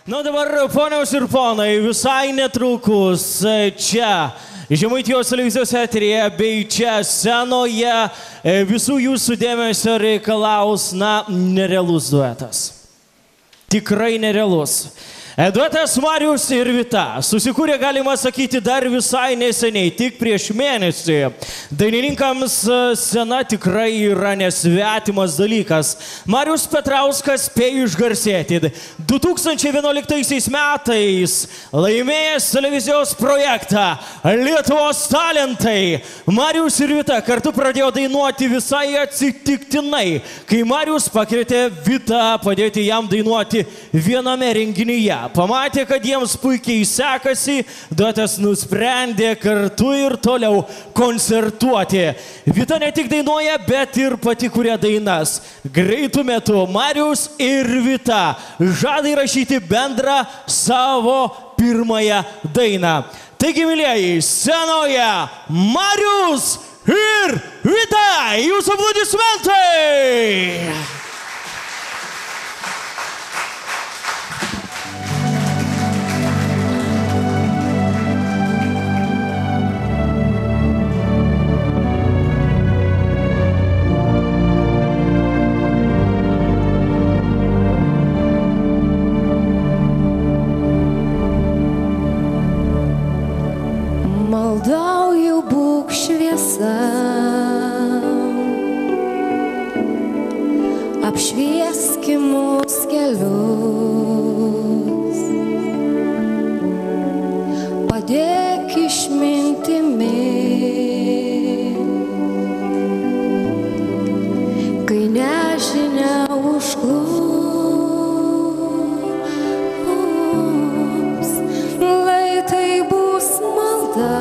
Na dabar, ponios ir ponai, visai netrukus čia Žemaitijos televizijos eteryje bei čia scenoje visų jūsų dėmesio reikalaus, nerealus duetas. Tikrai nerealus. Duetas Marius ir Vita susikūrė, galima sakyti, dar visai neseniai, tik prieš mėnesį. Dainininkams scena tikrai yra nesvetimas dalykas. Marius Petrauskas spėjo išgarsėti. 2011 metais laimėjęs televizijos projektą Lietuvos talentai. Marius ir Vita kartu pradėjo dainuoti visai atsitiktinai, kai Marius pakvietė Vitą padėti jam dainuoti viename renginyje. Pamatė, kad jiems puikiai sekasi, duetas nusprendė kartu ir toliau koncertuoti. Vita ne tik dainuoja, bet ir pati kuria dainas. Greitų metų Marius ir Vita žada įrašyti bendrą savo pirmąją dainą. Taigi, mylėjai, scenoje Marius ir Vita, jūsų aplodismentai! Maldauju, būk šviesa, apšvieski mūs kelius, padėk išmintimi, kai nežinia užklups, lai tai bus malda.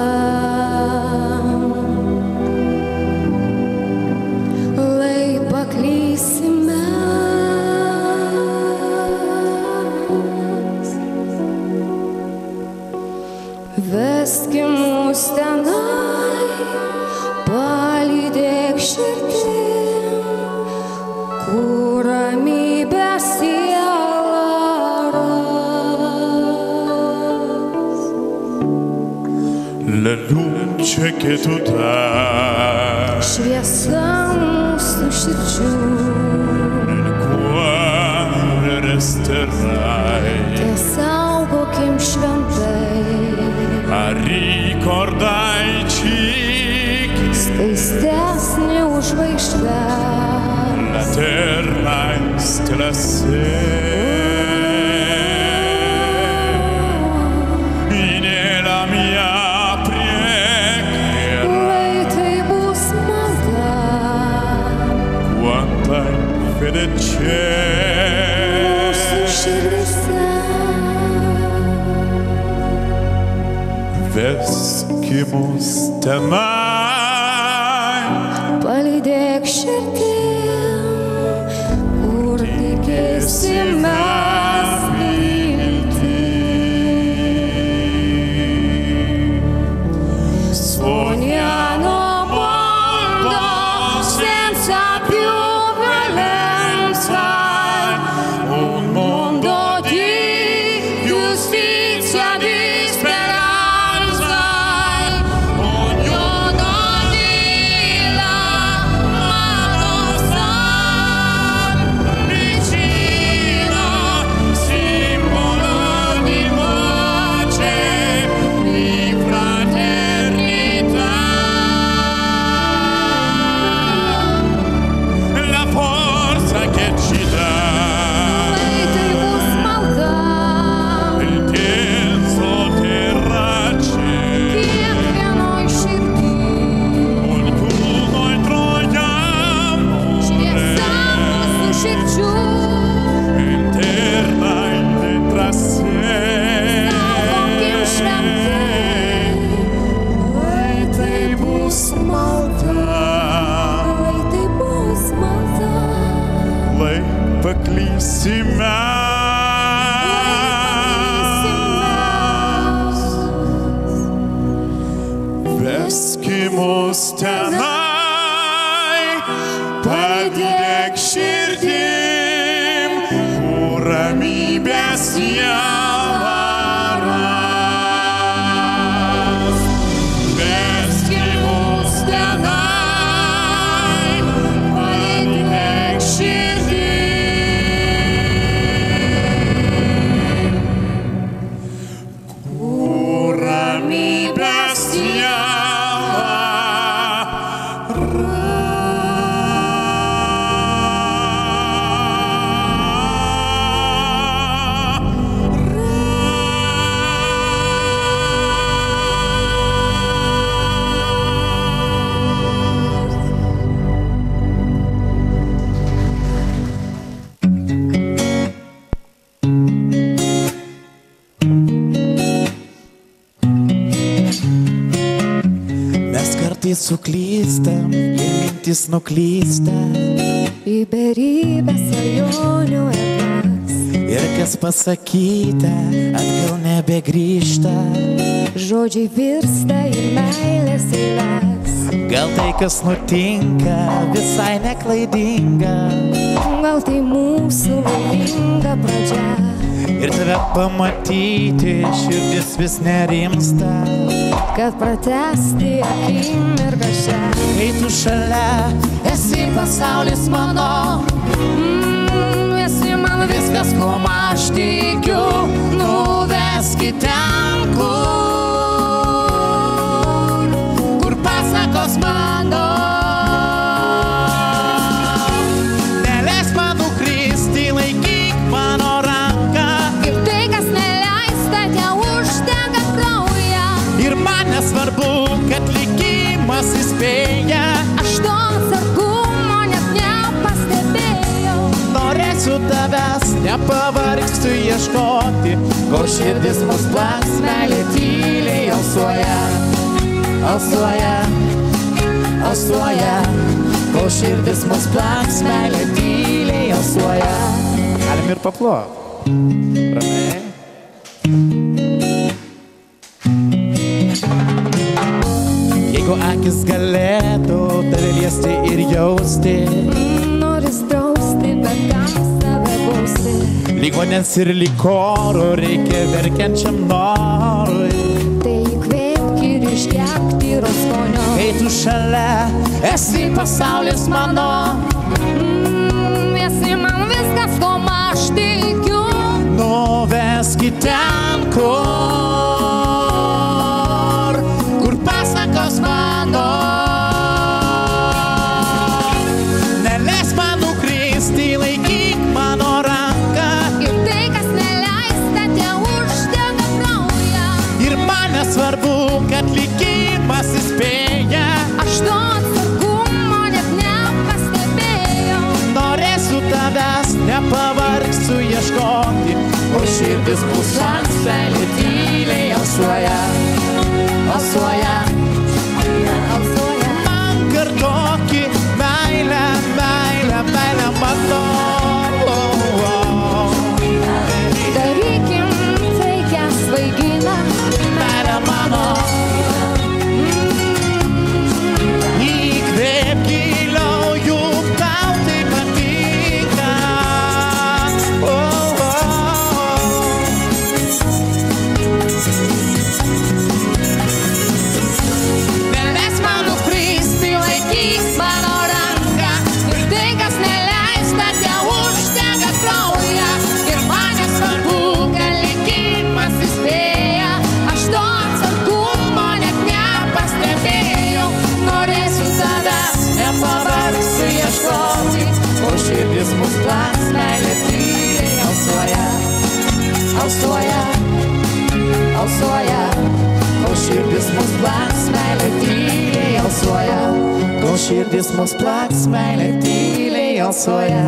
Veski mus tenai, palydėk širdim, kur ramybę siela ras. La luce che tu dai, šviesa mūsų širdžių, nel cuore resterai. Tiesaugokim šventai, a ricordaici che skaistesnė už žvaigždę, la terra stella sei nella mia preghiera. Lai tai bus malda, Quanta fede c'è mūsų širdyse. Veski mus tenai, Palydėk širdim, kur tikėsime viltį. Sogniamo mondo senza più violenza, un mondo di giustizia, di paklysime. Veski mus tenai, padėk širdim, kur ramybės jam. Kartais suklystam ir mintis nuklysta. Į beribę svajonių erdves. Ir kas pasakyta, atgal nebegrįžta. Žodžiai virsta į meilės eiles. Gal tai, kas nutinka, visai neklaidinga. Gal tai mūsų laiminga pradžia. Ir tave pamatyti, širdis vis nerimsta. Kad pratęsti akimirką šią. Kai tu šalia, Esi pasaulis mano. Esi man viskas, kuo aš tikiu. Nuveski ten, kur pasakos mano. neleisk man nukristi, laikyk mano ranką. Kaip tai, kas neleista, te užtenka kraują. Ir man nesvarbu, kad likimas įspėja. Aš to atsargumo net nepastebėjau. Norėsiu tavęs, nepavargsiu ieškoti, kol širdis mus plaks, meilė tyliai alsuoja. Alsuoja, alsuoja, kol širdis mus plaks, meilė tyliai alsuoja. Galim ir paploti. Ramiai. Jeigu akis galėtų tave liesti ir jausti, Noris drausti, bet kam save bausti. lyg vandens ir likoro reikia verkiančiam norui. Tai įkvėpk ir išgerk tyro skonio. Kai tu šalia, esi pasaulis mano. Esi man viskas, ko aš tikiu. Nuveski ten, kur pasakos mano. Neleisk man nukristi, laikyk mano ranką. Ir tai, kas neleista, te užtenka kraują. Ir man nesvarbu, kad likimas įspėja. Aš to atsargumo net nepastebėjau. Norėsiu tavęs, nepavargsiu ieškoti, o širdis pulsans, meilė tyliai alsuoja. Alsuoja, Alsuoja. man kartoki meilę, meilę, meilę mano. Darykim tai, kas svaigina. Meilę mano. Įkvėp giliau, juk tau tai patinka. Neleisk man nukristi, laikyk mano ranką. Ir tai, kas neleista, te užtenka kraują. Ir man nesvarbu, kad likimas įspėja. Aš to atsargumo net nepastebėjau. Norėsiu tavęs, Nepavargsiu ieškoti, o širdis mus plaks, meilė tyliai alsuoja. Alsuoja, alsuoja, kol širdis mus plaks, meilė tyliai alsuoja. Kol širdis mus plaks, meilė tyliai alsuoja.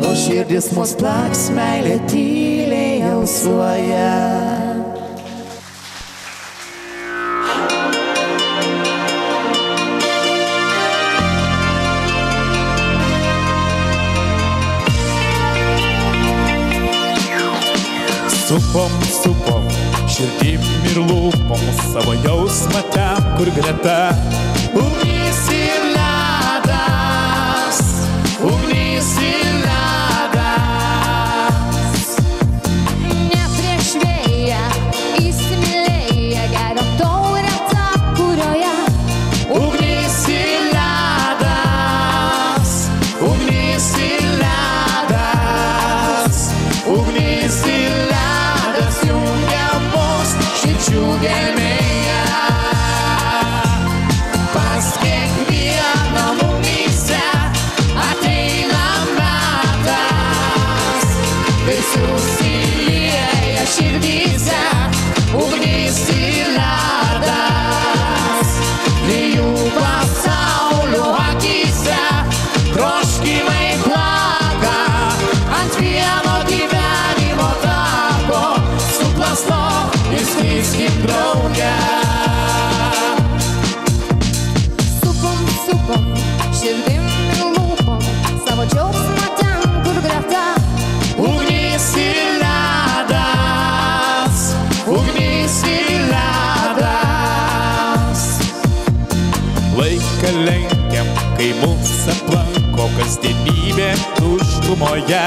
Kol širdis mus plaks, meilė tyliai alsuoja. Supom, supom, širdim ir lūpom savo jausmą ten, kur greta. Ugnis ir ledas, ugnis ir ledas. ne prieš vėją, įsimylėję gerio taurę tą, kurioje. Ugnis ir ledas, ugnis ir ledas, ugnis ir ledas jungia mus širdžių gelmėje. Pas kiekvieną mumyse ateina metas, kai susilieja širdyse ugnis ir ledas. Trijų pasaulių akyse troškimai plaka, ant vieno gyvenimo tako suplasnom ir skriskim drauge. scenoje.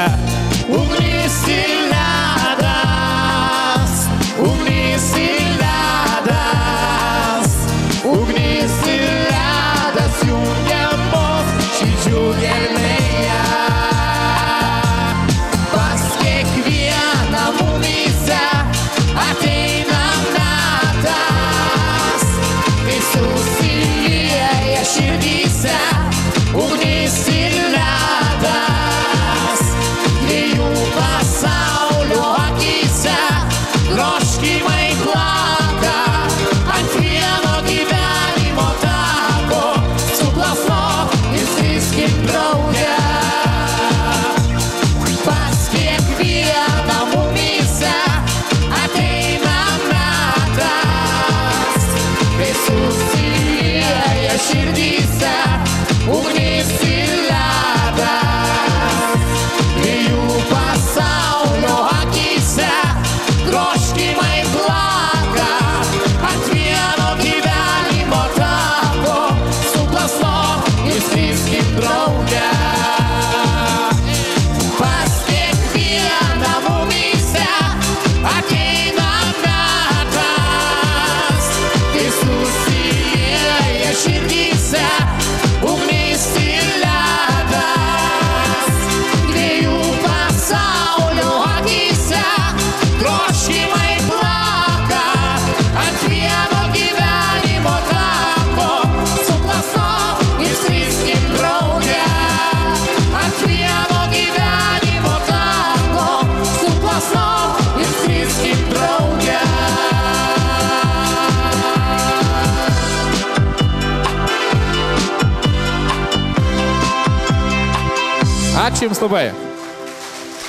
Ugnis ir ledas, ugnis ir ledas, ugnis ir ledas jungia mus širdžių gelmėje. Pas kiekvieną mumyse ateina metas, kai susilieja širdyse ugnis ir ledas. Dviejų pasaulio akyse troškimai plaka, ant vieno gyvenimo tako suplasnok ir skriskim drauge. Pas kiekvieną mumyse ateina metas, kai susilieja širdyse ugnis ir ledas. Dviejų pasaulio akyse troškimai plaka, ant vieno gyvenimo tako suplasnok ir skriskim drauge. Pas kiekvieną mumyse ateina metas, kai susilieja širdyse ugnis ir ledas. Dviejų pasaulio akyse troškimai plaka, ant vieno gyvenimo tako suplasnok ir skriskim drauge. Ant vieno gyvenimo tako suplasnok ir skriskim drauge. Ačiū Jums labai.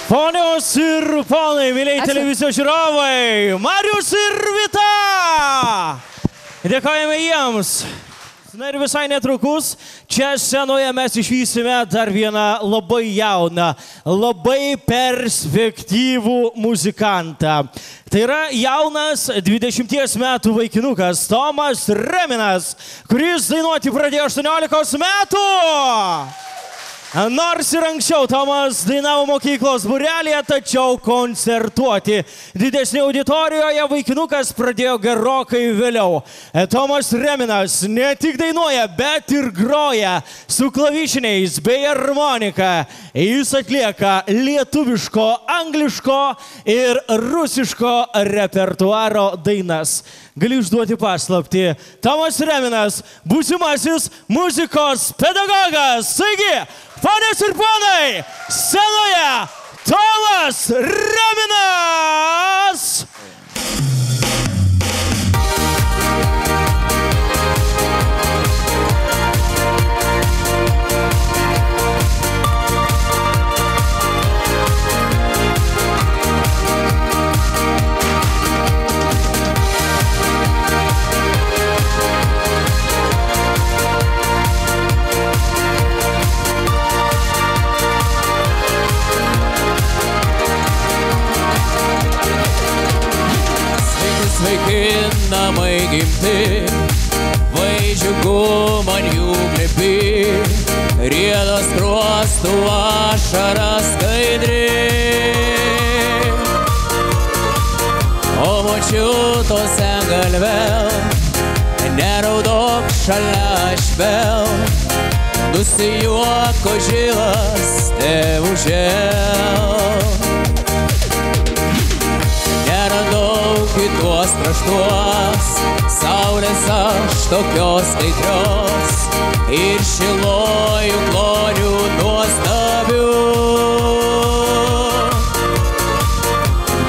Ponios ir ponai, mėlyjei televizijos žiūrovai, Marius ir Vita! Dėkojame jiems. Na ir visai netrukus čia scenoje mes išvysime dar vieną labai jauną, labai perspektyvų muzikantą. Tai yra jaunas 20 metų vaikinukas Tomas Reminas, kuris dainuoti pradėjo 18 metų. Nors ir anksčiau Tomas dainavo mokyklos būrelėje, tačiau koncertuoti didesnė auditorijoje vaikinukas pradėjo gerokai vėliau. Tomas Reminas ne tik dainuoja, bet ir groja su klavišiniais bei harmonika. Jis atlieka lietuviško, angliško ir rusiško repertuaro dainas. Galiu išduoti paslaptį. Tomas Reminas, būsimasis muzikos pedagogas. Taigi, ponios ir ponai, scenoje Tomas Reminas! Sveiki namai gimti, vaidžiugu man jų glėbi, riedos kruostų ašaras skaidri. O močiutose galvel, neraudok šalia aš vėl, nusijuoko žilas tėvužėl. Neradau kitos kraštuos, saulės aš tokios kaitrios ir šilojų klonių nuostabių.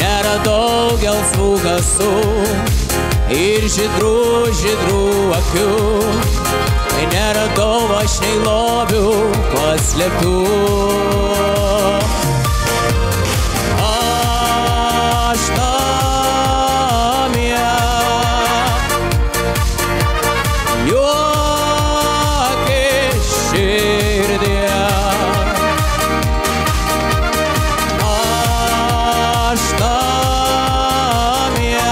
Neradau gelsvų gasų ir žydrų akių, neradau aš nei lobių paslėptų. Aš namie juoki širdie, aš namie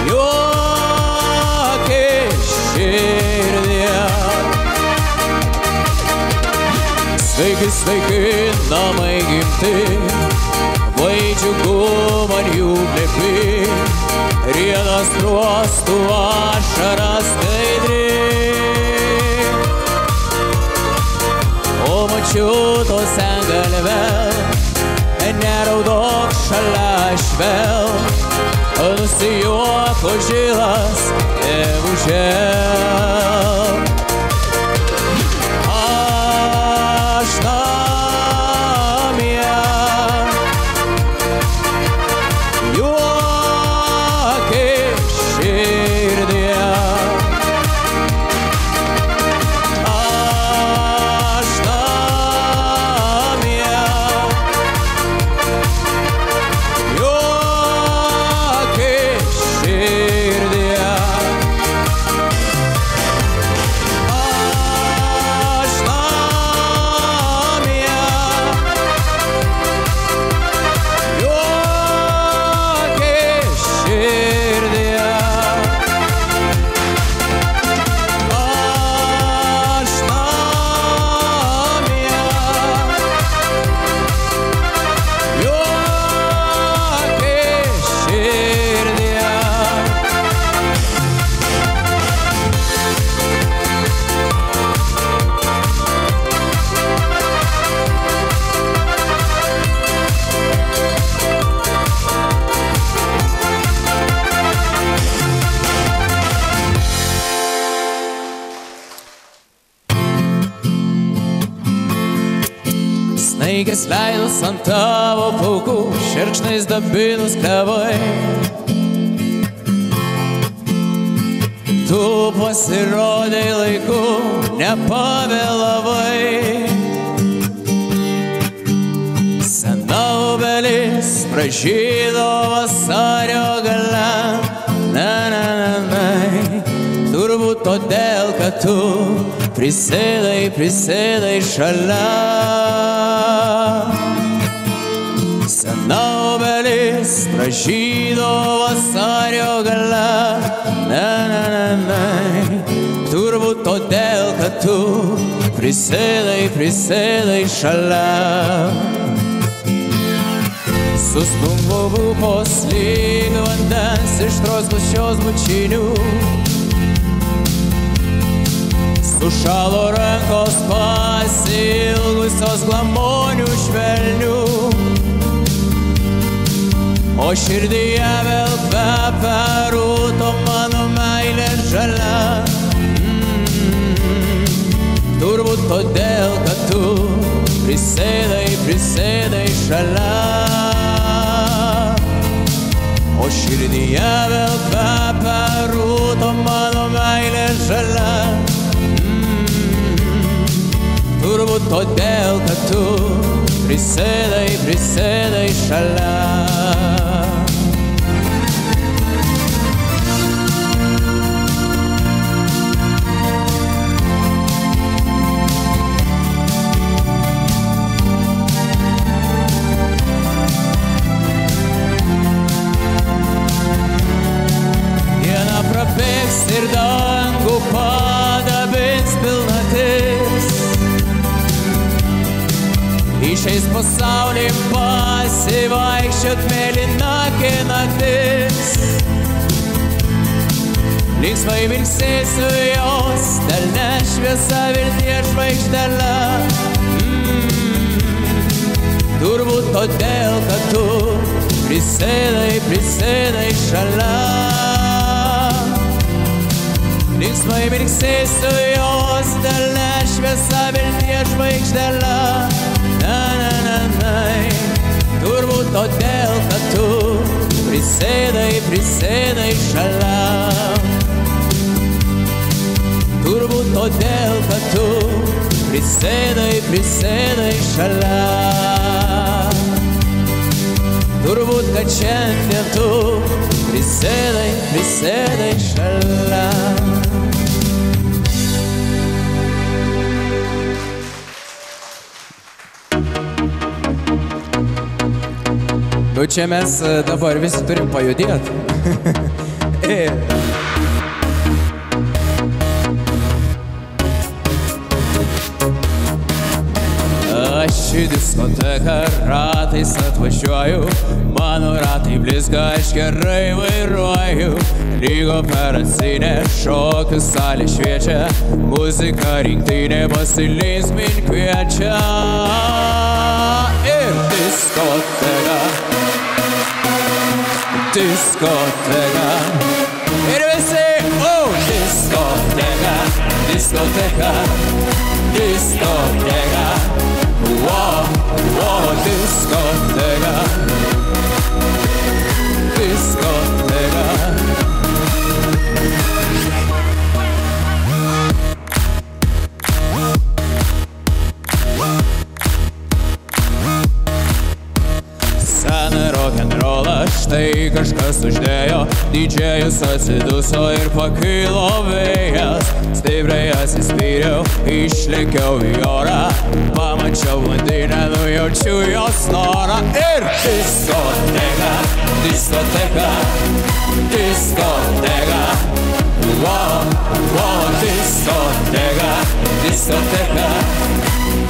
juoki širdie. balti, vaidžiugų man jų plepi, riedas ruostų ašaras skaidri. O mačiutos ant galve, neraudok šalia aš vėl, nusijuoko žilas tėvužėl. Aš namie, juoki širdie. Aš namie, juoki širdie. Aš namie, juoki širdie. Aš namie, juoki širdie. Snaigės leidus ant tavo plaukų, šerkšnais dabinus klevai. Tu pasirodai laiku, nepavėlavai. Sena obelis pražydo vasario gale. Na, na, na, na. Turbūt todėl, kad tu prisėdai šalia. Sena obelis pražydo vasario gale. Na, na, na, na. Turbūt todėl, kad tu prisėdai šalia. Sustumbo lūpos lyg vandens iš troškusios bučinių. Sušalo rankos pasilgusios glamonių švelnių. O širdyje vėl kvepia rūto mano meilė žalia. Turbūt todėl, kad tu prisėdai šalia. O širdyje vėl kvepia rūto mano meilė žalia. Turbūt todėl, kad tu prisėdai šalia. Diena prabėgs ir dangų padabins pilnatis. Išeis pasaulį pasivaikščiot mėlynakė naktis. Linksmai vilksėsiu jos delne šviesa vilties žvaigždele. Turbūt todėl, kad tu prisėdai šalia. Linksmai vilksėsiu jos delne šviesa vilties žvaigždele. Na, na, na, na. Turbūt todėl, kad tu prisėdai šalia. Turbūt todėl, kad tu prisėdai šalia. Turbūt, kad šiandien tu prisėdai šalia. Nu čia mes dabar visi turim pajudėti. Aš Aš į diskoteką ratais atvažiuoju, mano ratai blizga, aš gerai vairuoju. Lyg operacinė, šokių salė šviečia, muzika rinktinė pasilinksmint kviečia. Ir diskoteka, diskoteka. Ir visi, diskoteka, diskoteka, diskoteka. Diskoteka, diskoteka. Seną rock'n'rollą štai kažkas uždėjo, didžėjus atsiduso ir pakilo vėjas. Stipriai atsispyriau, išlėkiau į orą, pamačiau blondinę, nujaučiu jos norą. Ir diskoteka, diskoteka, diskoteka. Diskoteka, diskoteka,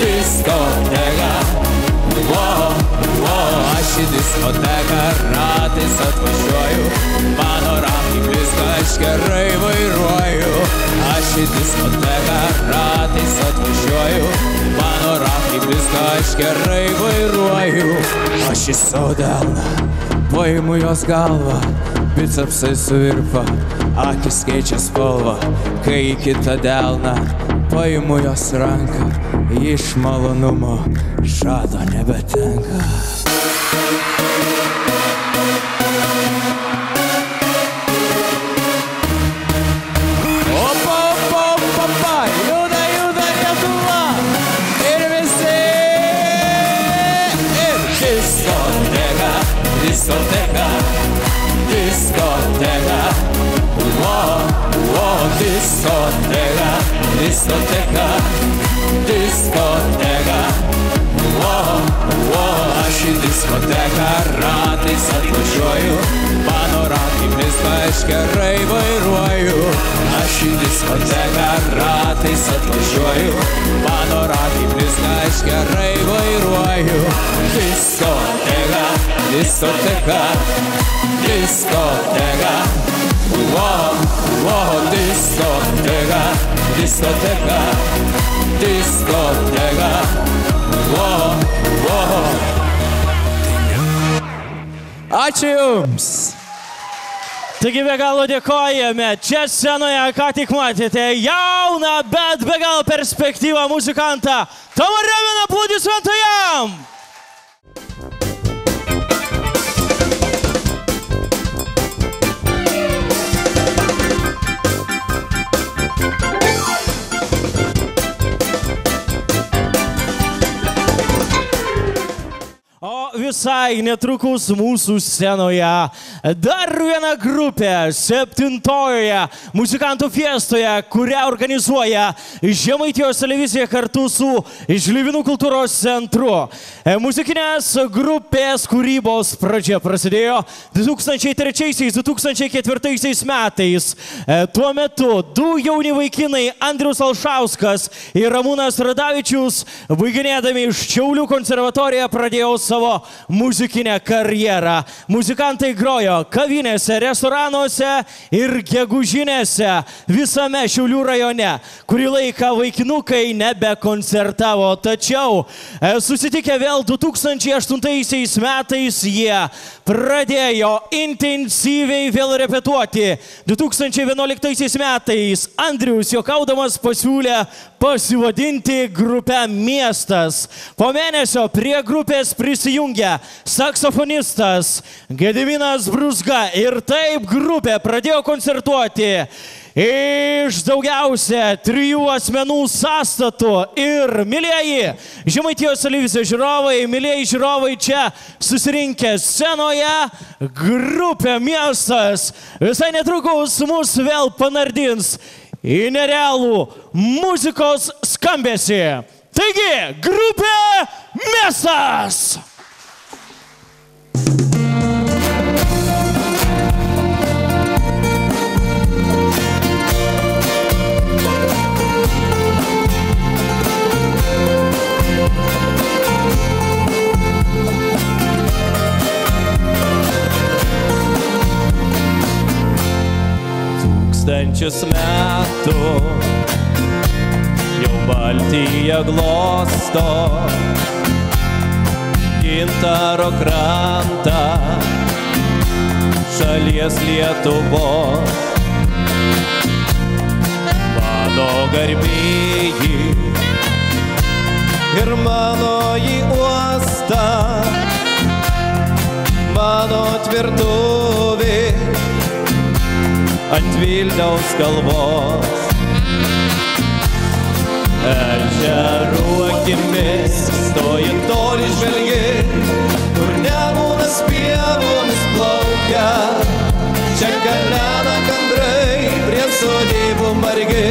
diskoteka. Aš į diskoteką ratais atvažiuoju, mano ratai blizga, aš gerai vairuoju. Aš į diskoteką ratais atvažiuoju, mano ratai blizga, aš gerai vairuoju. Aš į savo delną paimu jos galvą, bicepsai suvirpa, akis keičia spalvą. Kai į kitą delną paimu jos ranką, iš malonumo žado nebetenka. Juda Lietuva ir visi. Ir diskoteka, diskoteka, diskoteka. Diskoteka, diskoteka, diskoteka. Aš į diskoteką ratais atvažiuoju, mano ratai blizga, aš gerai vairuoju. Aš į diskoteką ratais atvažiuoju, mano ratai blizga, aš gerai vairuoju. Diskoteka, diskoteka, diskoteka. Diskoteka, diskoteka, diskoteka. Ačiū Jums. Taigi be galo dėkojame. Čia scenoje, ką tik matėte, jauną, bet be galo perspektyvą muzikantą Tomą Reminą, aplodismentai jam! Visai netrukus mūsų scenoje dar viena grupė 7-ojoje muzikantų fiestoje, kurią organizuoja Žemaitijos televizija kartu su Žlivinų kultūros centru. Muzikinės grupės kūrybos pradžia prasidėjo 2003-2004 metais. Tuo metu du jauni vaikinai Andrius Alšauskas ir Ramūnas Radavičius, baiginėdami Šiaulių konservatoriją, pradėjo savo muzikinę karjerą. Muzikantai grojo kavinėse, restoranuose ir gegužinėse visame Šiaulių rajone. Kurį laiką vaikinukai nebekoncertavo, tačiau susitikę vėl 2008 metais jie pradėjo intensyviai vėl repetuoti. 2011 metais Andrius juokaudamas pasiūlė pasivadinti grupę Miestas. Po mėnesio prie grupės prisijungė saksofonistas Gediminas Brūzga ir taip grupė pradėjo koncertuoti iš daugiausia 3 asmenų sąstatų. Ir mielieji Žemaitijos televizijos žiūrovai, mielieji žiūrovai, čia susirinkę scenoje grupė Miestas visai netrukus mus vėl panardins į nerealų muzikos skambesį. Taigi, grupė Miestas! 1000 metų jau Baltija glosto gintaro krantą šalies Lietuvos. Mano garbėjai ir mano į uostą, mano tvirtovė ant Vilniaus kalvos. Ežerų akimis stoji toli žvelgi, kur Nemunas pievomis plaukia. Čia kalena gandrai prie sodybų margi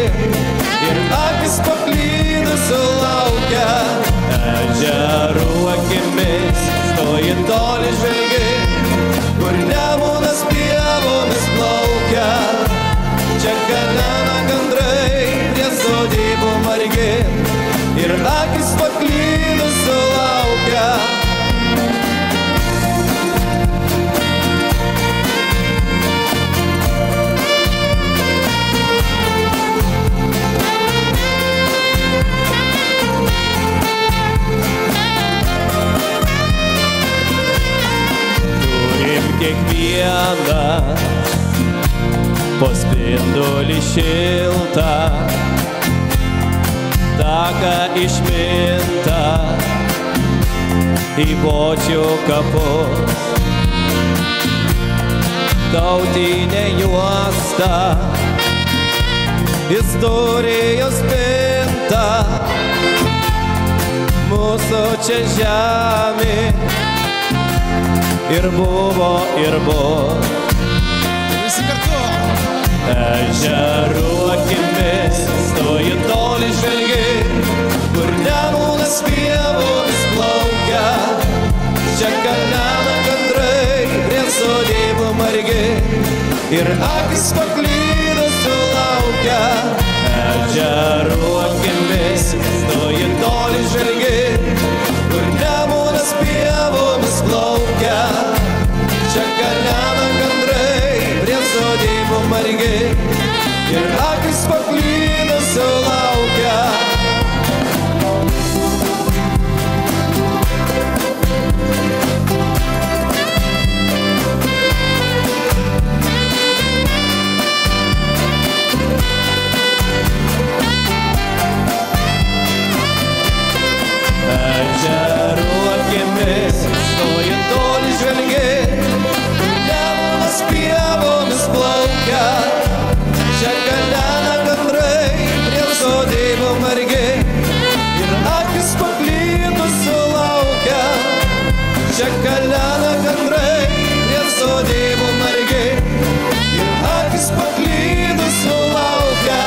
ir akis paklydusių laukia. Ežerų akimis stoji toli žvelgi, kur Nemunas pievomis plaukia. Čia kalena gandrai prie sodybų margi ir akis paklydusių laukia. Turim kiekvienas po spindulį šiltą, taką išmintą į Bočių kapus. Tautinė juosta, istorijos spinta, mūsų čia žemė ir buvo ir bus. Visi kartu. Ežerų akimis stoji toli žvelgi, kur Nemunas pievomis plaukia. Čia kalena gandrai prie sodybų margi ir akis paklydusių laukia. Ežerų akimis stoji toli žvelgi, kur Nemunas pievomis plaukia. Čia kalena gandrai prie sodybų margi ir akis paklydusių laukia. Ežerų akimis stoji toli žvelgi, Nemunas pievomis plaukia. Čia kalena gandrai prie sodybų margi ir akis paklydusių laukia. Čia kalena gandrai prie sodybų margi ir akis paklydusių laukia.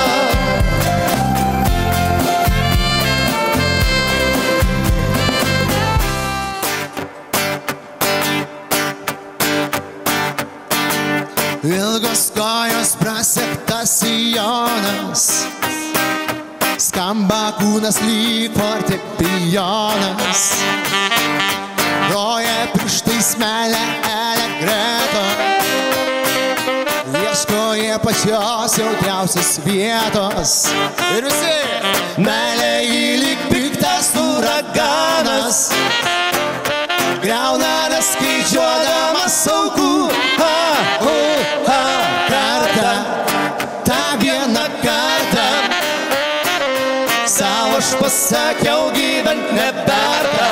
Ilgos kojos prasegtas sijonas, skamba kūnas lyg fortepijonas. Groja pirštais meilę Alegreto, ieškoja pačios jautriausios vietos. Ir visi meilė jį lyg piktas uraganas, griauna neskaičiuodamas aukų. Kartą, tą vieną kartą savo aš pasakiau gyvent neverta.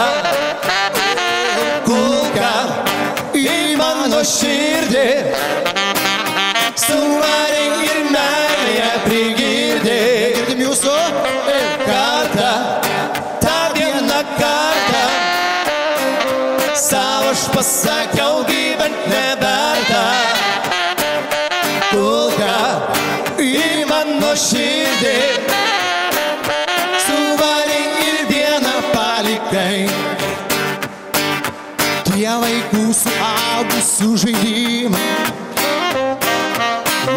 Kulka į mano širdį suvarė ir meilę prigirdė. Girdim jūsų? Kartą, tą vieną kartą savo aš pasakiau gyvent neverta. Kulka į mano širdį suvarė ir dieną palikai. Tie vaikų suaugusių žaidimai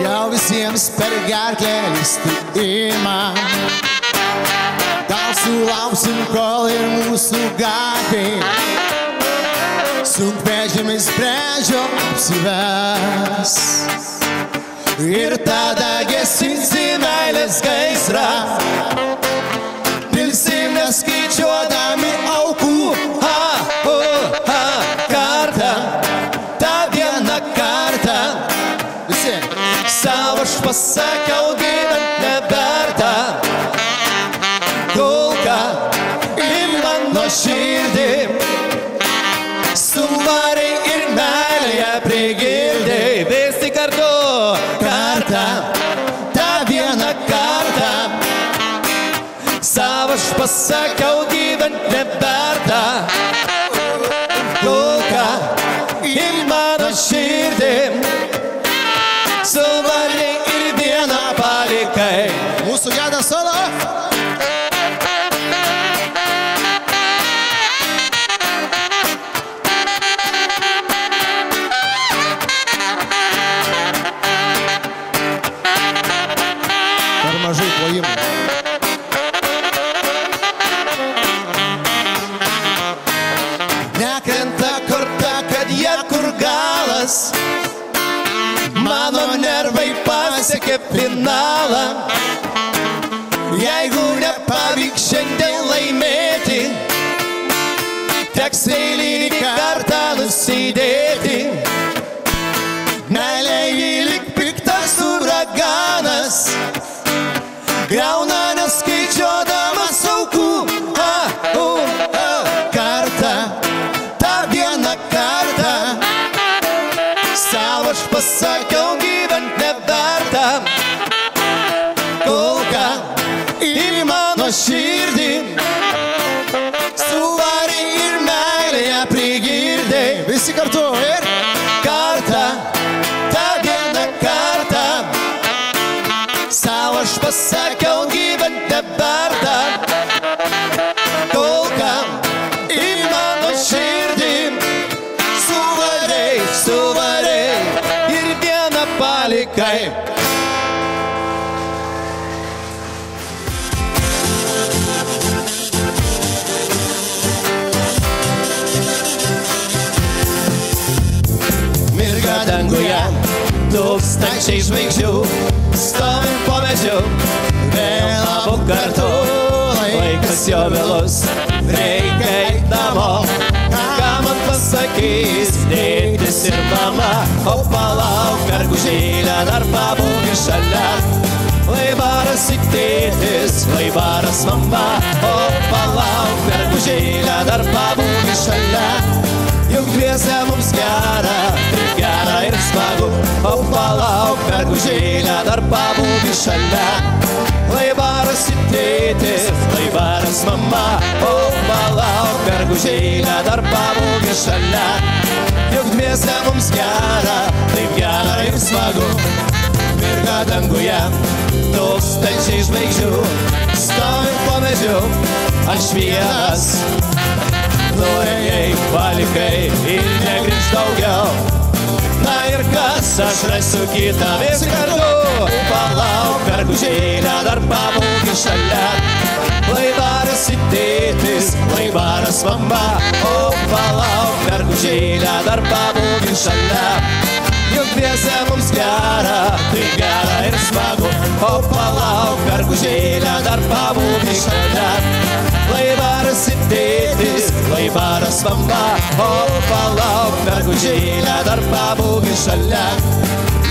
jau visiems per gerklę lįsti ima. Gal sulauksim, kol ir mūsų gatvėj sunkvežimis sprendžio apsives. Ir tada gesinsim meilės gaisrą. Pilsim neskaičiuodami aukų. Kartą, tą vieną kartą. Visi. Savo aš pasakiau, gyvent neverta. Kulka į mano širdį. Suvarei ir meilėje prigildei. Visi kartu. Kartą, tą vieną kartą. Savo aš pasakiau, gyvent neverta. Kulka į mano širdį. Suvarei ir vieną palikai. Mūsų gedas solo. Per mažai plojimų. Nekrenta korta, kad jie kur galas. Mano nervai pasiekė finalą. Jeigu nepavyks šiandien laimėti, teks eilinį kartą nusidėti. Meilė jį lyg piktas uraganas, griauna neskaičiuodamas aukų. Kartą, tą vieną kartą. Savo aš pasakiau, gyvent neverta. Kulka į mano širdį. Suvarei ir meilėje prigirdei. Visi kartu ir kartą, tą vieną kartą. Savo aš pasakiau, gyvent neverta. Kulka į mano širdį. Suvarei ir vieną palikai. Mirga danguje tūkstančiai žvaigždžių. Stovim po medžiu, vėl abu kartu. Laikas jo vėlus, reikia eit namo. Ką man pasakys tėtis ir mama? O palauk, mergužėlę, dar pabūgi šalia. Laivaras į tėtis, laivaras mama. O palauk, mergužėlę, dar pabūgi šalia. Juk dviese mums gera, taip gera ir smagu. O palauk, mergužėlę, dar pabūgi šalia. Laivaras į tėtis, laivaras mama. O palauk, mergužėlę, dar pabūgi šalia. Juk dviese mums gera, taip gera ir smagu. Mirga danguje tūkstančiai žvaigždžių. Stovim po medžiu, aš vienas. Nuėjai, palikai ir negrįžt daugiau. Na ir kas, aš rasiu kitą vis kartu. Palauk, mergužėlę, dar pabūgi šalia. Laivaras į tėtis, laivaras mama. O palauk, mergužėlę, dar pabūgi šalia. Juk dviese mums gera, tai gera ir smagu. O palauk, mergužėlę, dar pabūgi šalia. Laivaras į tėtis, laivaras mama. O palauk, mergužėlę, dar pabūgi šalia.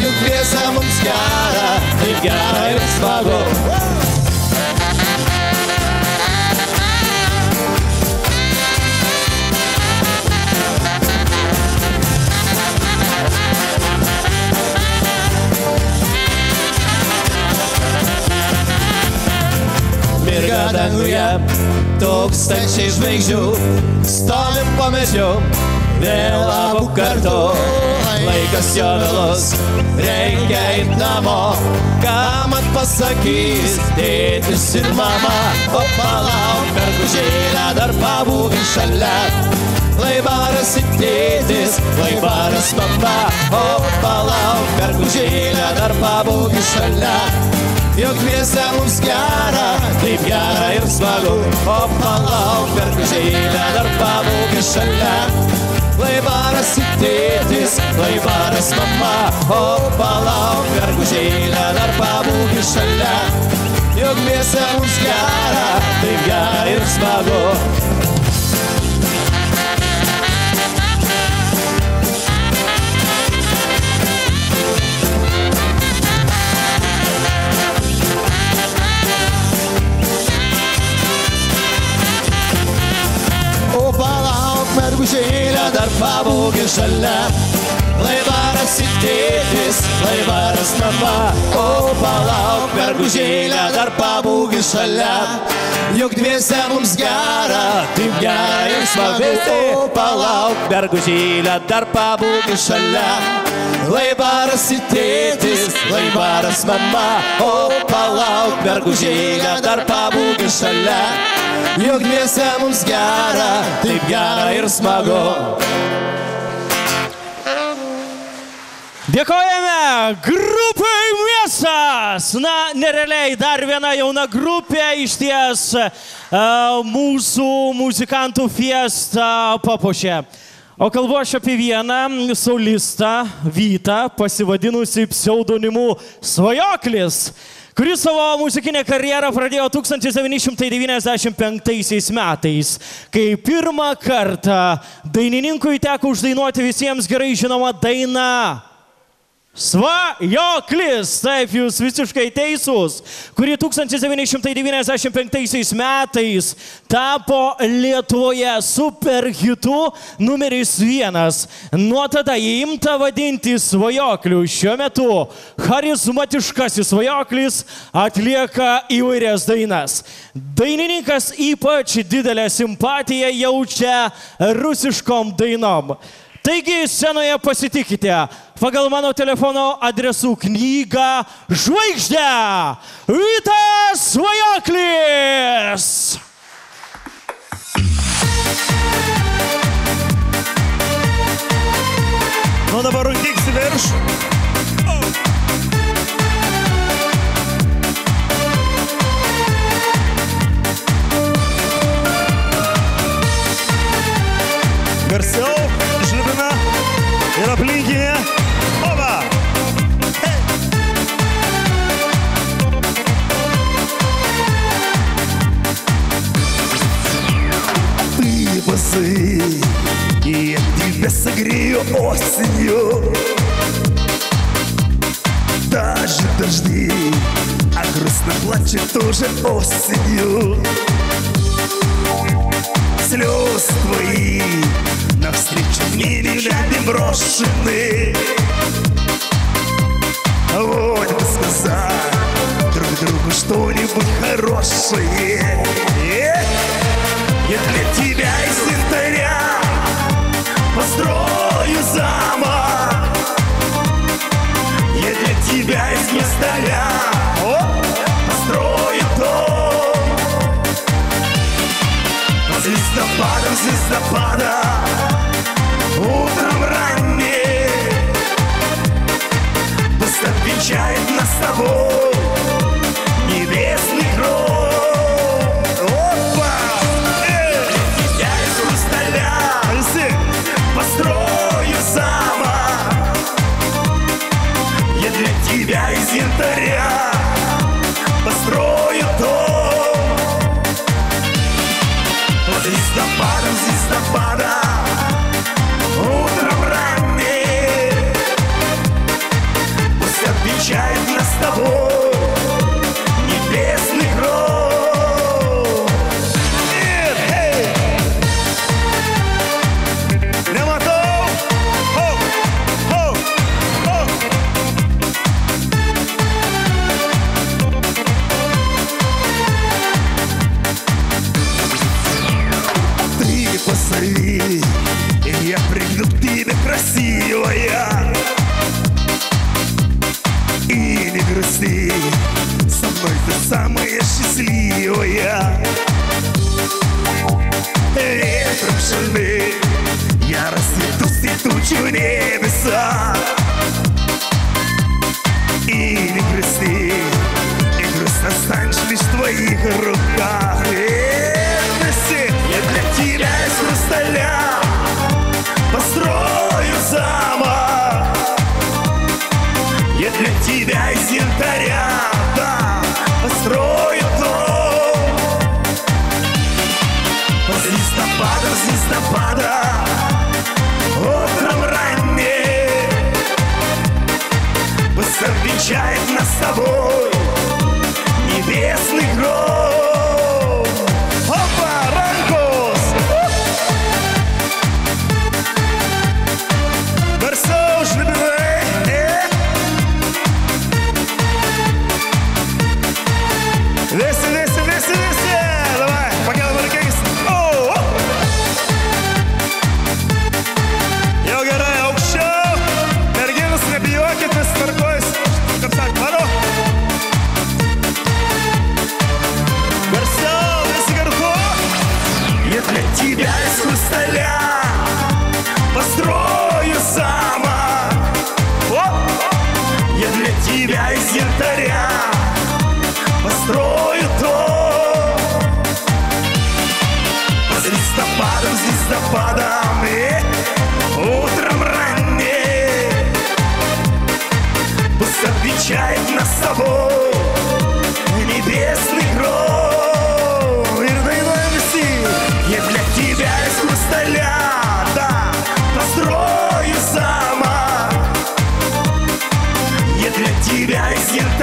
Juk dviese mums gera, tai gera ir smagu. Mirga danguje tūkstančiai žvaigždžių. Stovim po medžiu, vėl abu kartu. Laikas jo vėlus, reikia eit namo. Ką man pasakys tėtis ir mama? O palauk, mergužėlę, dar pabūgi šalia. Laivaras į tėtis, laivaras mama. O palauk, mergužėlę, dar pabūgi šalia. Juk dviese mums gera, taip gera ir smagu. O palauk, mergužėlę, dar pabūgi šalia. Laivaras į tėtis, laivaras mama. O palauk, mergužėlę. bergužėlę, dar pabūk šalia. Juk dviese mums gera, taip gera ir smagu. O palauk, mergužėlė, dar pabūk šalia. Lai varasi tėtis, lai varas mama. O palauk, mergužėlė, dar pabūk šalia. Juk dviese mums gera, taip gera ir smagu. O palauk, mergužėlė, dar pabūk šalia. Lai varasi tėtis, lai varas mama. O palauk, mergužėlė, dar pabūk šalia. Juk dviese mums gera, taip gera ir smagu. Dėkojame grupai Miestas. Na, nerealiai dar viena jauna grupė išties mūsų muzikantų fiestą papuošė. O kalbu aš apie vieną solistą Vytą, pasivadinusi pseudonimu Svajoklis, kuris savo muzikinę karjerą pradėjo 1995 metais, kai pirmą kartą dainininkui teko uždainuoti visiems gerai žinoma daina Svajoklis, taip jūs visiškai teisūs, kuri 1995 metais tapo Lietuvoje superhitu numeris 1. Nuo tada įimta vadinti Svajokliu. Šiuo metu charizmatiškasis Svajoklis atlieka įvairias dainas. Dainininkas ypač didelę simpatiją jaučia rusiškom dainom. Taigi scenoje pasitikite pagal mano telefono adresų knygą Žvaigždę Vytas Svajoklis. Nu dabar rungtyks į virš. Garsiau, žlibina ir aplinkinė. Oba! Hey! Ты позови, и я тебя согрею осенью. Даже дожди, а грустно плачет тоже осенью. Слез твои навстречу мне рядом брошены. Вот бы сказать друг другу что-нибудь хорошее. Я для тебя из янтаря построю замок. Я для тебя из хрусталя построю дом. Звездопадом, звездопадом, утром ранним пусть отвечает нас с тобой небесный гром. Опа! Для тебя из хрусталя построю замок. Я для тебя из янтаря построю дом. Звездопадом, звездопадом, утром ранним пусть отвечает нас с тобой небесный гром. Немотов! Хоп! Хоп! Хоп! Ты позови, и я пригну к тебе красивая. И не грусти, со мной ты самая счастливая. Ветром шальным я расцвету, цветучу небеса. И не грусти, и грустно станешь лишь в твоих руках. Я для тебя из хрусталя построю замок. Я для тебя из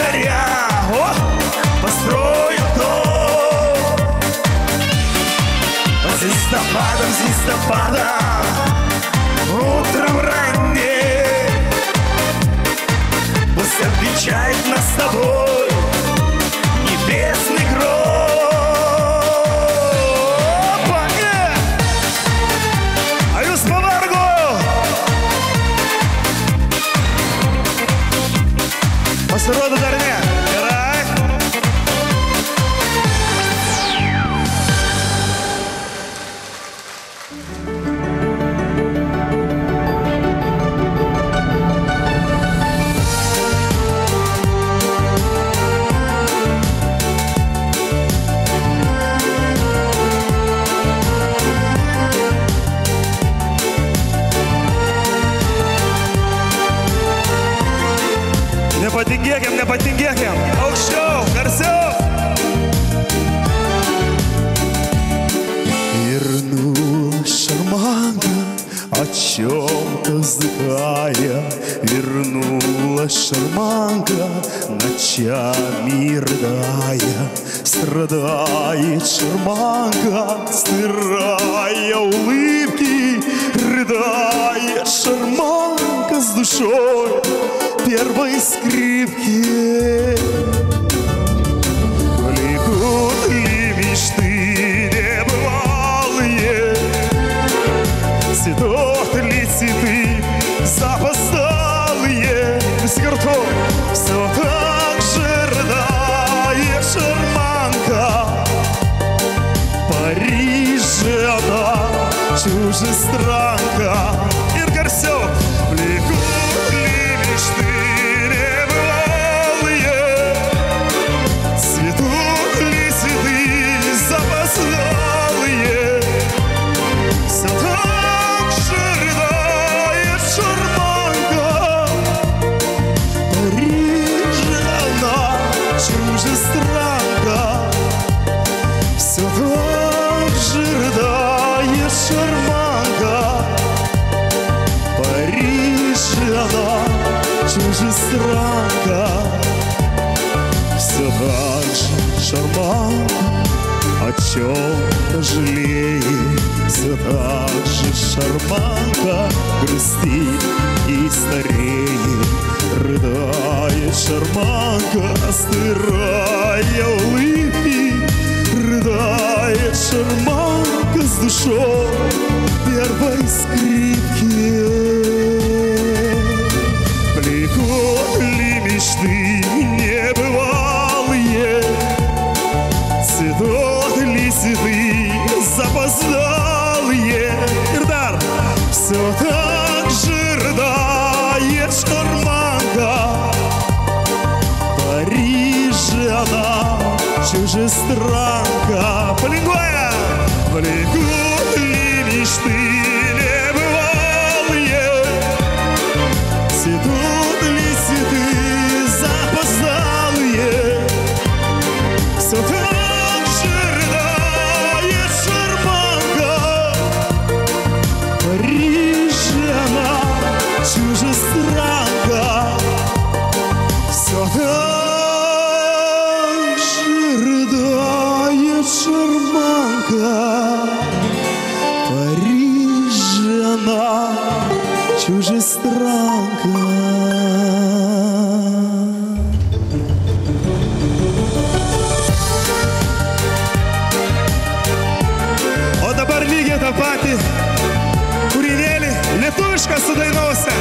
царя. О, построим дом. Звездопадом, утром ранним пусть отвечает нас с тобой небесный гром. Аюс Паваргу! Посроду дарня! Не потингехем, аукшоу, гарсё. Вернулась шарманка, о чем-то вздыхая. Вернулась шарманка, ночами рыдая. Страдает шарманка, стирая улыбки. Рыдает шарманка с душой первой скрипки. Влекут ли мечты небывалые, цветут ли цветы запоздалые. Сгортов все так же рыдает шарманка. Париж она чужестранка. Иргар все влекут ли мечты небывалые, цветут ли цветы запоздалые. Все так же рыдает шарманка. Париж она чужестранка. Все так же рыдает шарманка. Париж она чужестранка. Все так же шарманка о чем-то жалеет. Все так же шарманка грустит и стареет. Рыдает шарманка, стирая улыбки. Рыдает шарманка с душой первой скрипки. Влекут ли мечты небывалые, цветут ли цветы запоздалые. Ирдар, все так же рыдает шарманка. Париж она чужестранка. Полингоя! Влекут ли мечты небывалые, цветут ли цветы запоздалые. Все так же рыдает шарманка. Париж она чужестранка. Все так же рыдает шарманка. Париж она чужестранка. О, dabar lygiai tą patį kūrinėlį lietuvišką sudainuosiu.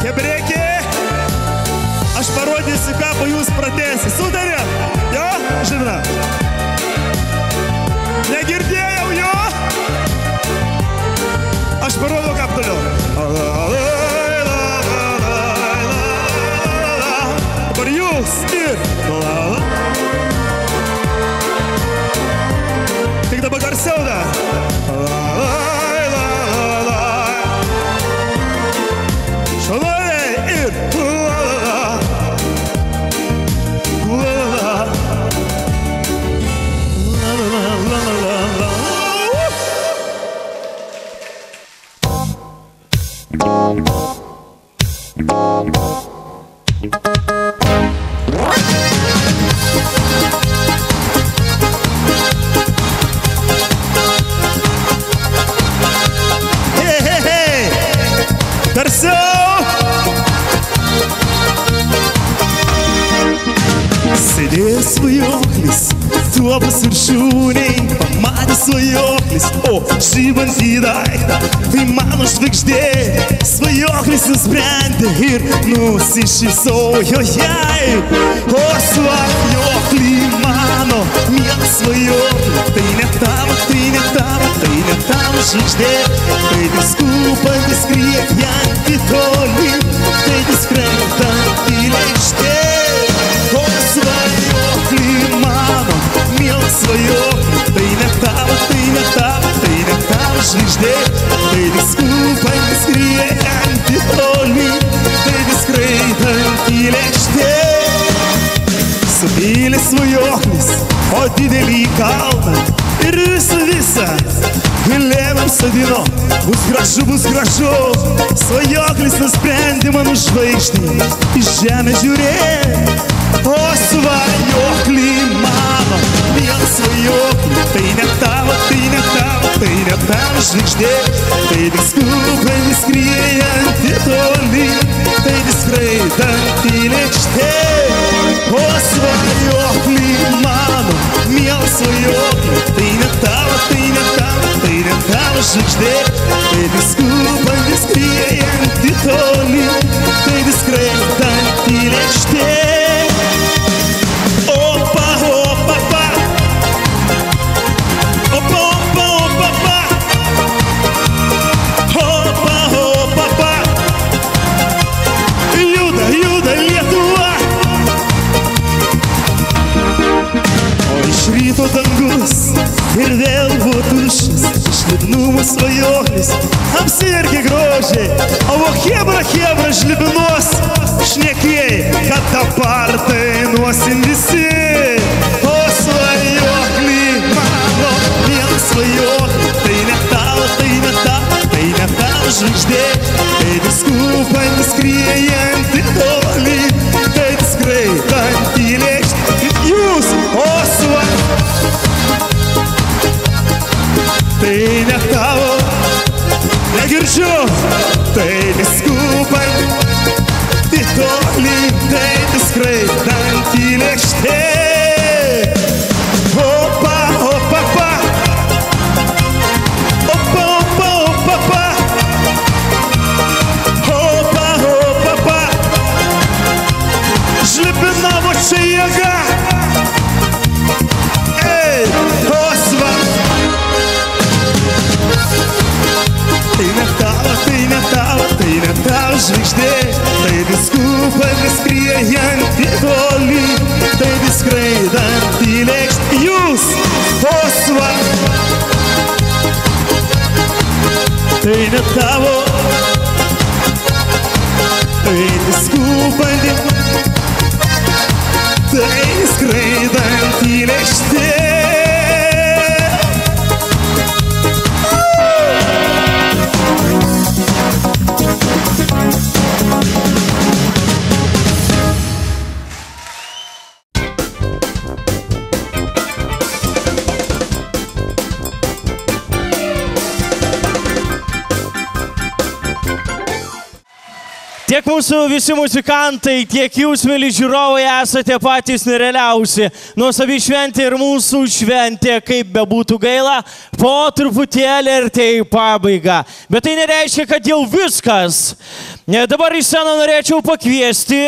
Hebrekė, aš parodysiu, ką po jūs pradėsi. Sutarė? Jo, žinoma. Negirdėjau jo? Aš parodau, ką toliau. Dabar jūs ir. Tik dabar garsiau dar. Šalai ir. Europos viršūniai pamatė svajoklis, o žybantį daiktą, tai mano žvaigždė. Svajoklis nusprendė ir nusišypsojo jai. O svajoklį mano, mielas svajoklį, tai ne tavo, tai ne tavo, tai ne tavo žvaigždė. Tai diskupantis skriejantį tolyn, tai diskrentantį lėkštė. O svajoklį mano, mielas svajoklį, tai ne tavo, tai ne tavo, tai ne tavo žvaigždė. Tai diskupantis skriejantį tolyn, tai diskrentantį lėkštė. Supylė svajoklis, o didelį kalną ir visą Gilėm sadino, bus gražu. Svajoklis nusprendė mano žvaigždį į žemę žiūrėt. O svajoklį mano, mielas svajoklį, tai ne tavo, tai ne tavo, tai ne tavo žvaigždė. Tai diskupantis skriejantį tolyn, tai diskrentantį lėkštė. O svajoklį mano, mielas svajoklį, tai ne tavo, tai ne tavo, tai ne tavo žvaigždė. Tai diskupantis skriejantį tolyn, tai diskrentantį lėkštė. Opa, opa, pa. Opa, opa, opa, pa. Opa, opa, pa. Juda Lietuva. O iš ryto dangus ir vėl buvo tuščias, iš liūdnumo svajoklis apsiverkė grožiai. O chebra žlibinuos, šnekėjai, kad dabar dainuosim visi. O svajoklį mano, mielas svajoklį, tai ne tavo, tai ne tavo, tai ne tavo žvaigždė. Tai diskupantis skriejantį tolyn, tai diskrentantį lėkštė. Jūs, o tai ne tavo, negirdžiu, tai diskupanti tolyn, tai diskrentantį lėkštė. Opa, opa, pa. Opa, opa, opa, pa. Opa, opa, pa. Žlibinavo čia jėga. Ei, o tai ne tavo, tai ne tavo, tai ne tavo žvaigždė. Tai diskupantis skriejantį tolyn, tai diskrentantį lėkštė. Jūs, o tai ne tavo, tai diskupantis, tai diskrentantį lėkštė. Tiek mūsų visi muzikantai, tiek jūs, mėly žiūrovai, esate patys nerealiausi. Nuosavi šventė ir mūsų šventė, kaip bebūtų gaila, po truputėlį artėja į pabaigą. Bet tai nereiškia, kad jau viskas. Dabar į sceną norėčiau pakviesti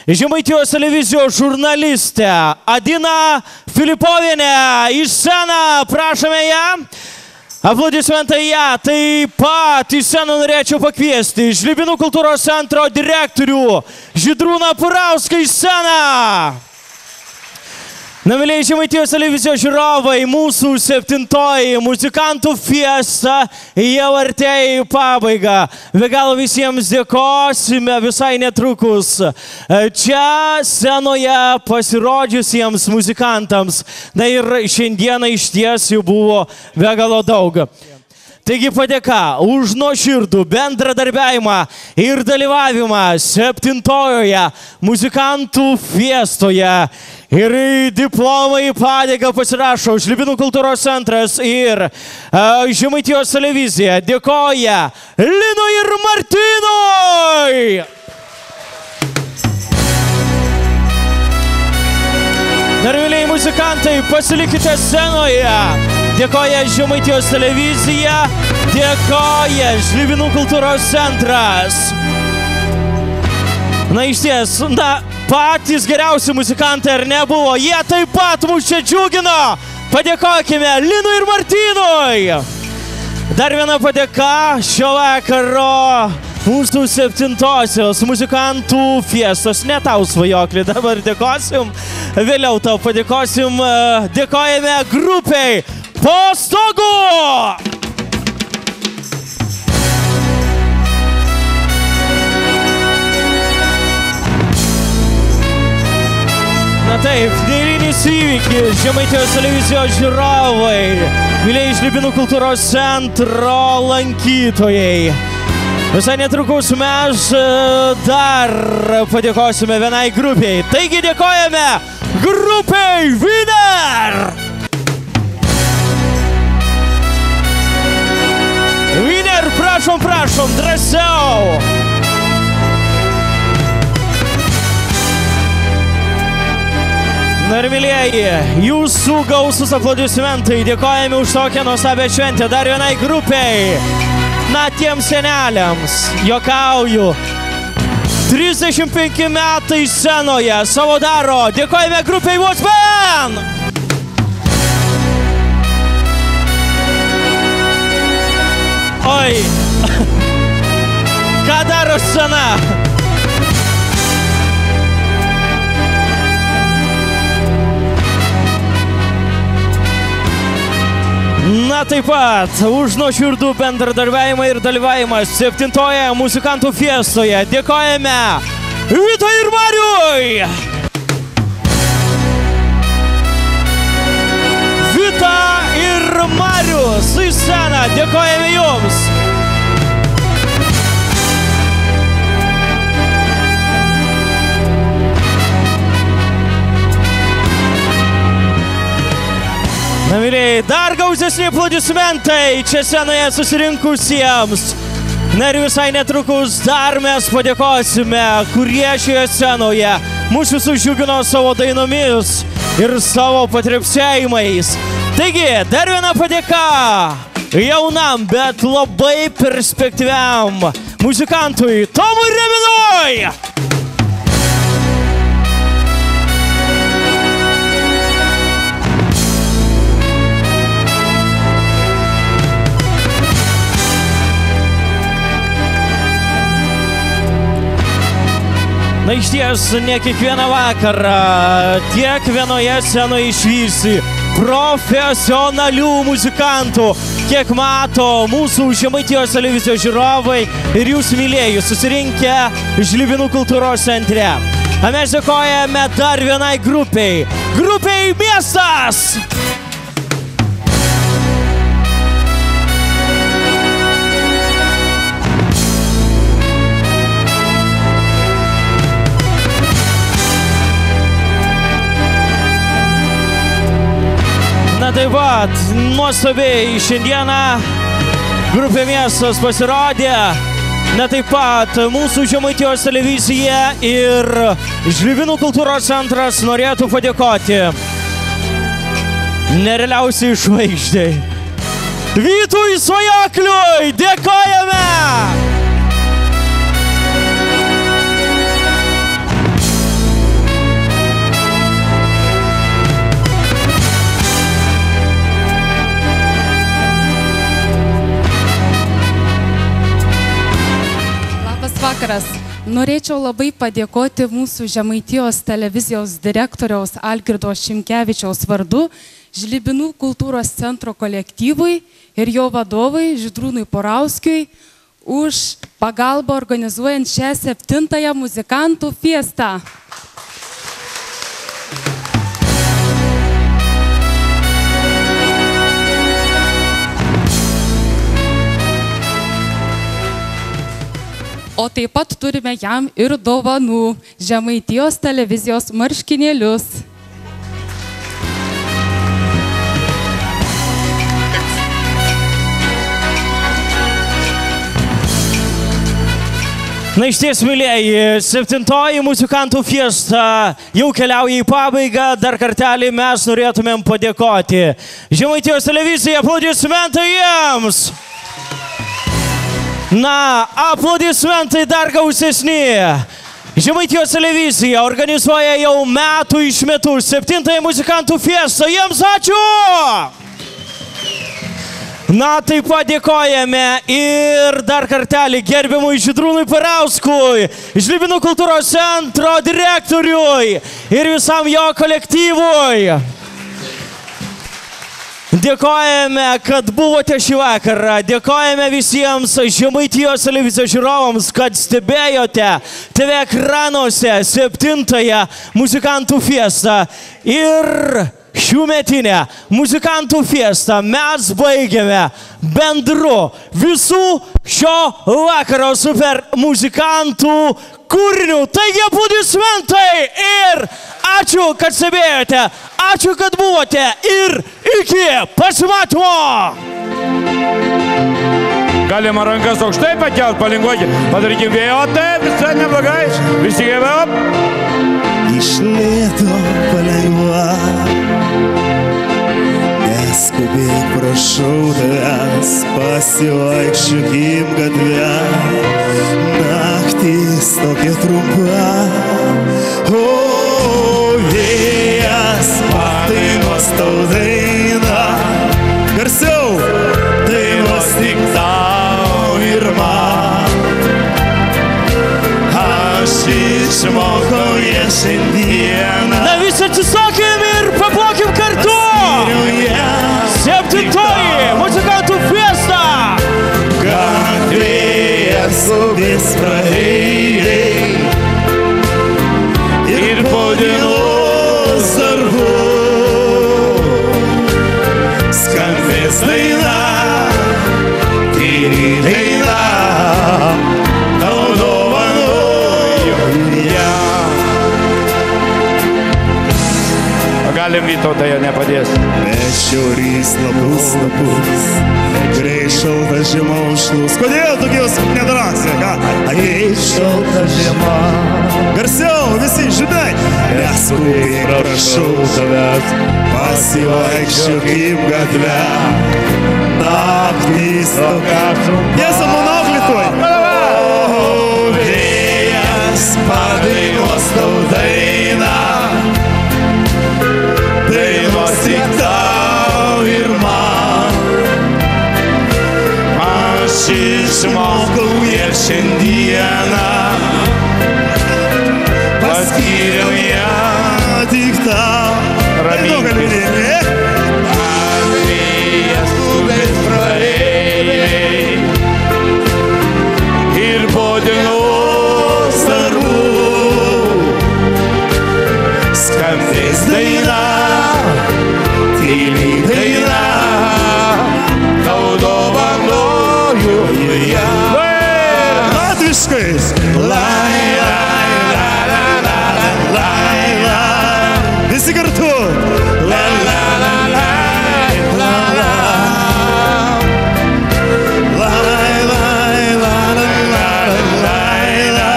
Žemaitijos televizijos žurnalistę Adiną Filipovienę. Į sceną prašome ją. Aplodismentai ją. Taip pat į sceną norėčiau pakviesti Žlibinų kultūros centro direktorių Žydrūną Purauską į sceną. Na, mėlyje Žemaitijos televizijos žiūrovai, mūsų 7-oji muzikantų fiesta jau artėja į pabaigą. Be galo visiems dėkosime visai netrukus čia scenoje pasirodžiusiems muzikantams. Na ir šiandieną iš ties jų buvo be galo daug. Taigi padėka už nuoširdų bendradarbiavimą ir dalyvavimą 7-ojoje muzikantų fiestoje. Ir diplomai padėką pasirašo Žlibinų kultūros centras ir Žemaitijos televizija. Dėkoja Linui ir Martynui! Dar, mėlyje muzikantai. muzikantai, pasilikite scenoje. Dėkoja Žemaitijos televizija, dėkoja Žlibinų kultūros centras. Na išties, patys geriausi muzikantai ar nebuvo, jie taip pat mus čia džiugino. Padėkokime Linui ir Martynui. Dar viena padėka šio vakaro mūsų 7-osios muzikantų fiestos. Ne tau svajoklį, dabar dėkosim, vėliau tau padėkosim. Dėkojame grupiai Po stogu. Na taip, neeilinis įvykis, Žemaitijos televizijos žiūrovai, mylėjai Žlibinų kultūros centro lankytojai. Visai netrukus mes dar padėkosime vienai grupiai. Taigi dėkojame grupiai Wiener! Wiener, prašom, prašom, drąsiau! Na ir mylėjai, jūsų gausūs aplodismentai, dėkojame už tokią nuostabią šventę. Dar vienai grupiai, na tiems seneliams, juokauju, 35 metai scenoje savo daro, dėkojame grupiai Watchman! Oi, ką daro scena? Na taip pat, už nuoširdų bendradarbiavimą ir dalyvavimą 7-oje muzikantų fiestoje dėkojame Vitai ir Mariui! Vita ir Marius į sceną, dėkojame jums! Na, mylėjai, dar gausesni aplodismentai čia scenoje susirinkusiems. Na ir visai netrukus dar mes padėkosime, kurie šioje scenoje mūsų visus džiugino savo dainomis ir savo patrepsėjimais. Taigi, dar viena padėka jaunam, bet labai perspektyviam muzikantui Tomui Reminui! Na išties, ne kiekvieną vakarą tiek vienoje scenoje išvysi profesionalių muzikantų, kiek mato mūsų Žemaitijos televizijos žiūrovai ir jūs mylėjai susirinkę Žlibinų kultūros centre. O mes dėkojame dar vienai grupiai, grupiai Miestas! Taip pat, nuostabiai šiandieną grupė Miestas pasirodė. Na taip pat, mūsų Žemaitijos televizija ir Žlibinų kultūros centras norėtų padėkoti nerealiausiai žvaigždei Vytui Svajokliui. Dėkojame! Vakaras. Norėčiau labai padėkoti mūsų Žemaitijos televizijos direktoriaus Algirdo Šimkevičiaus vardu Žlibinų kultūros centro kolektyvui ir jo vadovui Žydrūnui Porauskiui už pagalbą organizuojant šią 7-ąją muzikantų fiestą. O taip pat turime jam ir dovanų Žemaitijos televizijos marškinėlius. Na iš ties, mylėjai, 7-oji muzikantų fiesta jau keliauja į pabaigą. Dar kartelį mes norėtumėm padėkoti Žemaitijos televizijai. Aplodismentai jiems! Na, aplodismentai dar gausesni. Žemaitijos televizija organizuoja jau metų iš metus 7-ąją muzikantų fiestą. Jiems ačiū! Na, taip pat dėkojame ir dar kartelį gerbiamui Žydrūnui Parauskui, Žlibinų kultūros centro direktoriui ir visam jo kolektyvui. Dėkojame, kad buvote šį vakarą. Dėkojame visiems Žemaitijos televizijos žiūrovams, kad stebėjote TV ekranuose 7-ąją muzikantų fiestą. Ir šiųmetinę muzikantų fiestą mes baigiame bendru visų šio vakaro super muzikantų kūrinių. Taigi aplodismentai ir ačiū, kad stebėjote, ačiū, kad buvote ir iki pasimatymo. Galima rankas aukštai pakelt, palinguoti, padarykim vėjo, taip, visai neblogai, visi gyvėjom. Iš lėto palengva, neskubėk, prašau tavęs, pasivaikščiokim gatvę. Naktis tokia trumpa, o vėjas padainuos tau dainą. Garsiau, dainuos tik tau ir man. Aš išmokau ją šiandieną. Na, visi atsisakim ir paplokim kartu. 7-oji muzikantų fiesta. Gatvėje skubės praeiviai ir po dienos darbų skambės daina, tyli daina, tau dovanoju ją. Galim Vytautą jo nepadės. Šiaurys lapus, greit šalta žiema užlūs. Kodėl tokios nedrasė, ką? Greit šalta žiema. Garsiau, visi, žinai. Neskubėk, prašau tavęs, pasivaikščiokim gatvę. Naktys tokia trumpa. Tiesa, monokli tuoj. O, vėjas padainuos tau dainą. Dainuos tik tau ir man. Aš išmokau ją šiandieną, paskyriau ją tik tau. Ramybės. Vėjas skubės praeiviai ir po dienos darbų skambės daina, tyli daina, tau dovanoju ją. Latviškais. Lai, lai, la, la, la, la, lai, la. Visi kartu. La, la, la, la, la, la. Lai, lai, la, la, la, lai, la.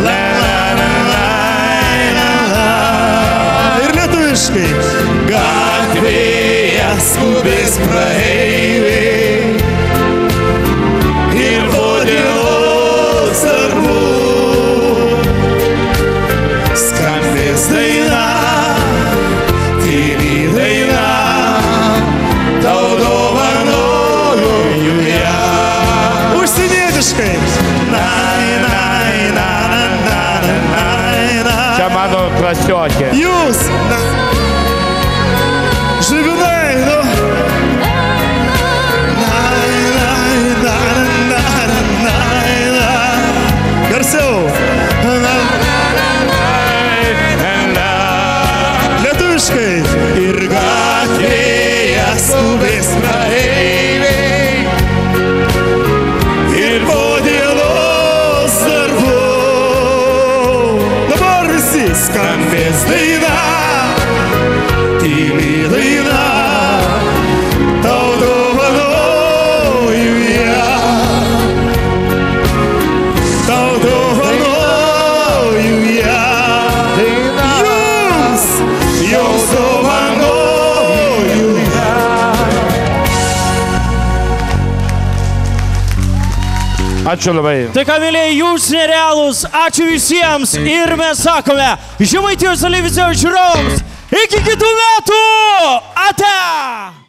Lai, lai, lai, la, la. Ir lietuviškai. Gatvėje skubės praeiviai ir po dienos darbų skambės daina, tyli daina, tau dovanoju ją. Užsienietiškai. Nai, nai, na, na, na, na, na. Čia mano klasiokė. Jūs. Žibinai, nu. Nai, nai, na, na, na, na, na. Garsiau. Na, lietuviškai. Ir gatvėje skubės praeiviai ir po dienos darbų dabar visi skambės daina, tyli daina. Ačiū labai. Tai ką, mėlyje, jūs nerealūs, ačiū visiems ir mes sakome Žemaitijos televizijos žiūrovams iki kitų metų! Ate!